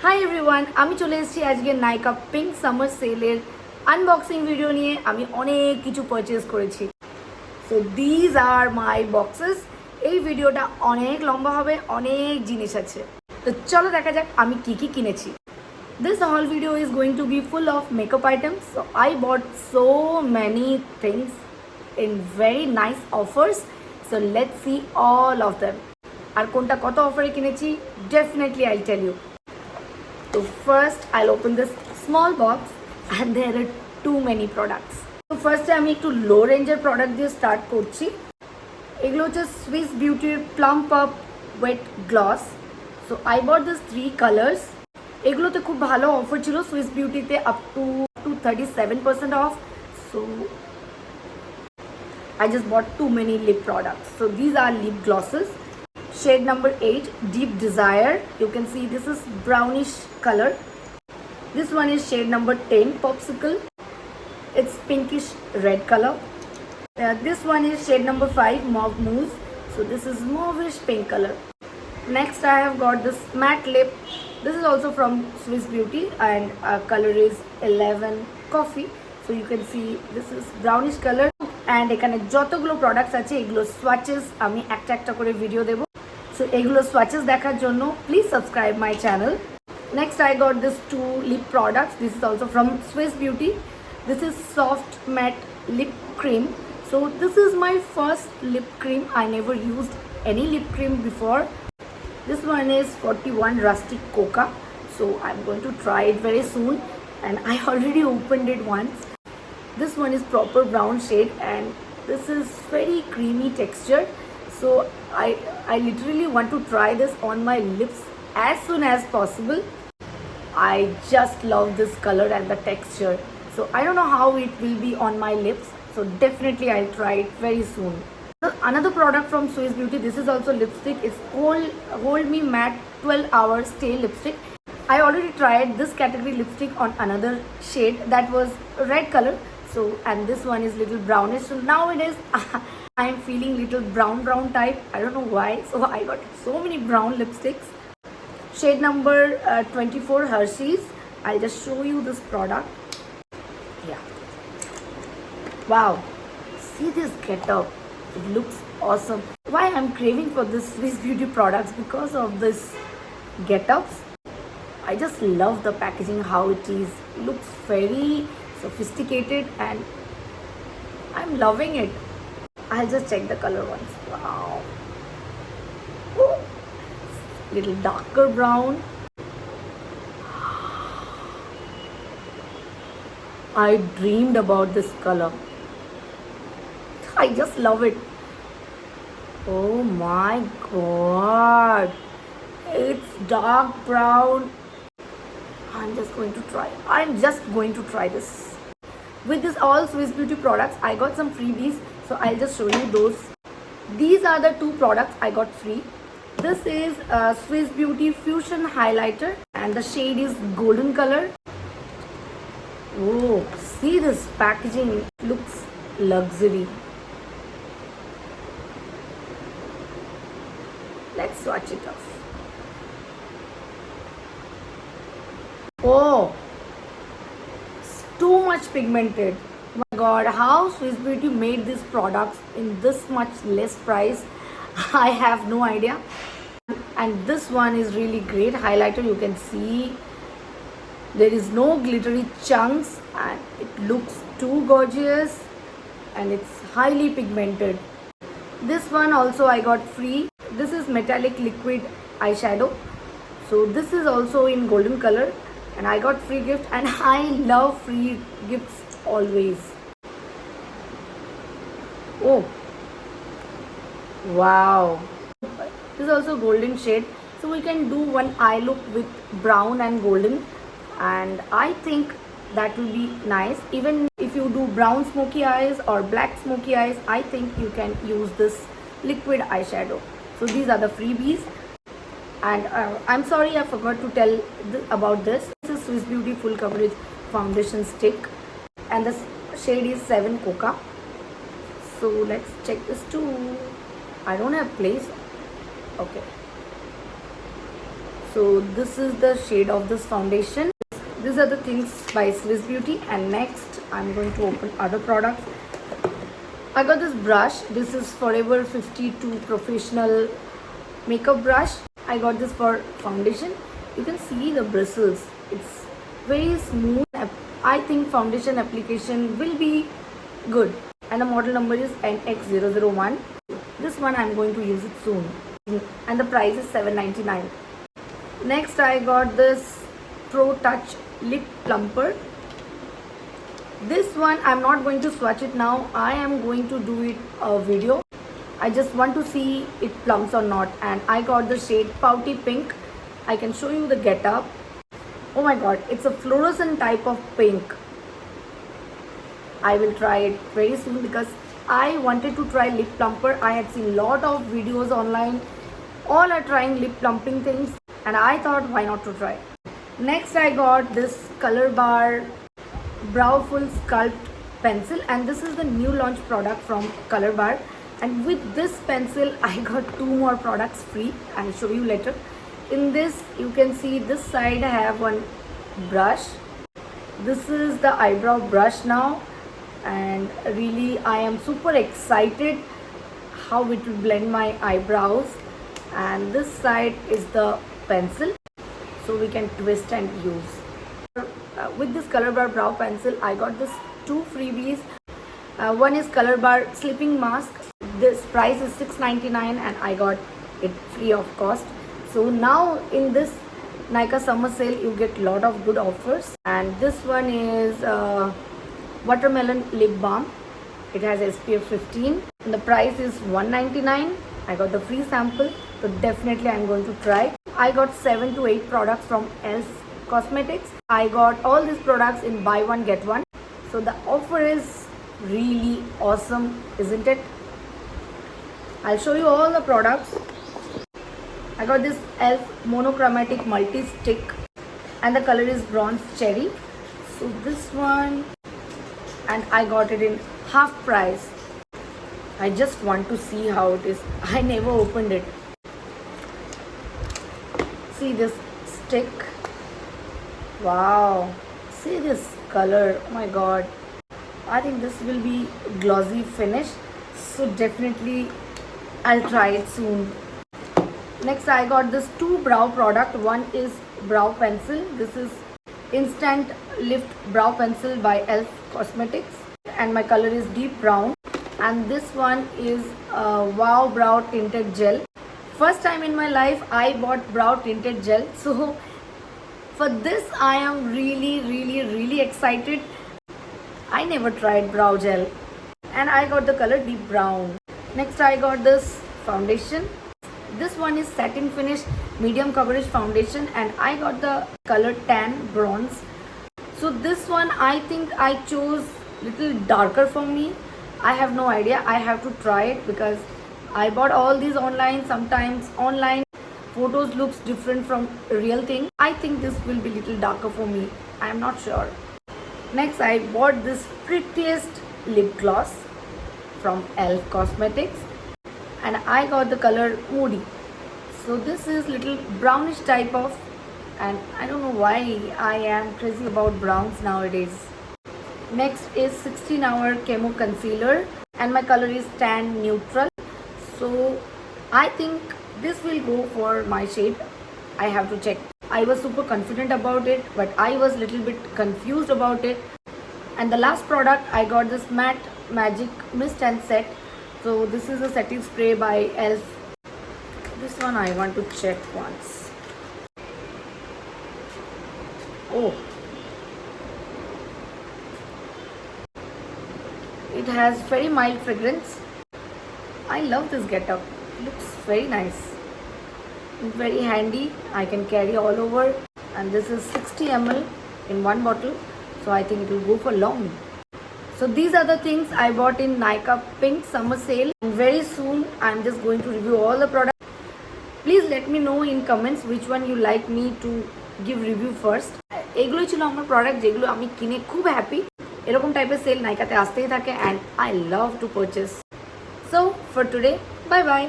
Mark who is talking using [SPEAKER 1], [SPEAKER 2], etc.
[SPEAKER 1] Hi everyone, আমি চলে এসেছি আজকে নাইকা পিঙ্ক সামার সেলের আনবক্সিং ভিডিও নিয়ে। আমি অনেক কিছু পারচেজ করেছি। So these are my boxes. এই ভিডিওটা অনেক লম্বা হবে, অনেক জিনিস আছে। তো চলো দেখা যাক আমি কি কি কিনেছি। This whole video is going to be full of makeup items. So I bought so many things in very nice offers. So let's see all of them. আর কোনটা কত অফারে কিনেছি definitely I'll tell you. So first I'll open this small box and there are too many products. So first আমি একটু low range এর product দিয়ে start করছি। এগুলো হচ্ছে Swiss Beauty Plump Up Wet Gloss. So I bought this 3 colors. এগুলোতে খুব ভালো অফার ছিল Swiss Beauty তে up to 37% off. So I just bought too many lip products. So these are lip glosses. Shade number 8, Deep Desire. You can see this is brownish color. This one is shade number 10, Popsicle. It's pinkish red color. This one is shade number 5, Mauve Mousse. So this is mauvish pink color. Next I have got this matte lip. This is also from Swiss Beauty and color is 11 Coffee. So you can see this is brownish color. And এখানে যতগুলো products আছে এগুলো swatches আমি একটা একটা করে video দেব। So এগুলো swatches দেখার জন্য please subscribe my channel. Next I got this 2 lip products. This is also from Swiss Beauty. This is soft matte lip cream. So this is my first lip cream. I never used any lip cream before. This one is 41 Rustic Coca. So I'm going to try it very soon and I already opened it once. This one is proper brown shade and this is very creamy texture. So I literally want to try this on my lips as soon as possible. I just love this color and the texture. So I don't know how it will be on my lips. So definitely I'll try it very soon. Another product from Swiss Beauty. This is also lipstick. It's Hold Me Matte 12 Hour Stay Lipstick. I already tried this category lipstick on another shade that was red color. So and this one is little brownish. So nowadays I am feeling little brown type. I don't know why. So I got so many brown lipsticks. Shade number 24 Hershey's. I'll just show you this product. Yeah. Wow. See this getup. It looks awesome. Why I'm craving for this Swiss Beauty products? Because of this getups. I just love the packaging, how it is. It looks very sophisticated and I'm loving it. I'll just check the color once. Wow. Oh. Little darker brown. I dreamed about this color. I just love it. Oh my god. It's dark brown. I'm just going to try this. With this all Swiss Beauty products, I got some freebies. So I'll just show you those. These are the 2 products I got free. This is Swiss Beauty Fusion Highlighter and the shade is golden color. Oh, see this packaging. Looks luxury. Let's swatch it off. Oh, it's too much pigmented. Oh my god, how Swiss Beauty made these products in this much less price, I have no idea. And this one is really great highlighter. You can see there is no glittery chunks and it looks too gorgeous and it's highly pigmented. This one also I got free. This is metallic liquid eyeshadow. So this is also in golden color and I got free gift and I love free gifts always. Oh wow, this is also golden shade. So we can do one eye look with brown and golden and I think that will be nice. Even if you do brown smoky eyes or black smoky eyes, I think you can use this liquid eyeshadow. So these are the freebies. And I'm sorry I forgot to tell about this. This is Swiss Beauty Full Coverage Foundation Stick and the shade is 7 Coca. So let's check this too. I don't have place. Okay. So this is the shade of this foundation. These are the things by Swiss Beauty. And next I'm going to open other products. I got this brush. This is Forever 52 professional makeup brush. I got this for foundation. You can see the bristles. It's very smooth. I think foundation application will be good. And the model number is NX001. This one I'm going to use it soon. And the price is $7.99. Next I got this Pro Touch Lip Plumper. This one I'm not going to swatch it now. I am going to do it a video. I just want to see it plumps or not. And I got the shade Pouty Pink. I can show you the getup. Oh my god, it's a fluorescent type of pink. I will try it very soon because I wanted to try lip plumper. I had seen lot of videos online. All are trying lip plumping things and I thought why not to try. Next I got this Color Bar Brow Full Sculpt Pencil, and this is the new launch product from Color Bar. And with this pencil I got 2 more products free. I'll show you later. In this you can see this side I have one brush. This is the eyebrow brush now, and really I am super excited how it will blend my eyebrows. And this side is the pencil, so we can twist and use. With this Color Bar brow pencil I got this 2 freebies. One is Color Bar Sleeping Mask. This price is $6.99 and I got it free of cost. So now in this Nykaa summer sale you get lot of good offers. And this one is Watermelon Lip Balm. It has SPF 15 and the price is $1.99. I got the free sample, so definitely I'm going to try. I got 7 to 8 products from ELF Cosmetics. I got all these products in buy one get one. So the offer is really awesome, isn't it? I'll show you all the products. I got this ELF monochromatic multi stick and the color is bronze cherry. So this one, and I got it in half price. I just want to see how it is. I never opened it. See this stick. Wow. See this color. Oh my god. I think this will be glossy finish. So definitely I'll try it soon. Next I got this 2 brow product. One is brow pencil. This is Instant Lift Brow Pencil by ELF Cosmetics. And my color is deep brown. And this one is Wow Brow Tinted Gel. First time in my life I bought brow tinted gel. So for this I am really excited. I never tried brow gel. And I got the color deep brown. Next I got this foundation. This one is satin finish medium coverage foundation and I got the color tan bronze. So this one I think I chose little darker for me. I have no idea. I have to try it because I bought all these online. Sometimes online photos looks different from real thing. I think this will be little darker for me. I am not sure. Next I bought this prettiest lip gloss from ELF Cosmetics and I got the color Moody. So this is little brownish type of, and I don't know why I am crazy about browns nowadays. Next is 16-hour Camo Concealer and my color is tan neutral. So I think this will go for my shade. I have to check. I was super confident about it, but I was little bit confused about it. And the last product I got this Matte Magic Mist and Set. So this is a setting spray by ELF. This one I want to check once. Oh, it has very mild fragrance. I love this getup. Looks very nice. Very handy. I can carry all over. And this is 60 ml in one bottle. So I think it will go for long. So these are the things I bought in Nykaa Pink Summer Sale. And very soon I'm just going to review all the products. Please let me know in comments which one you like me to give review first. এগুলোই ছিল আমার product যেগুলো আমি কিনে খুব happy. এরকম টাইপের sell নাইকাতে আসতেই থাকে and I love to purchase. So for today, bye bye.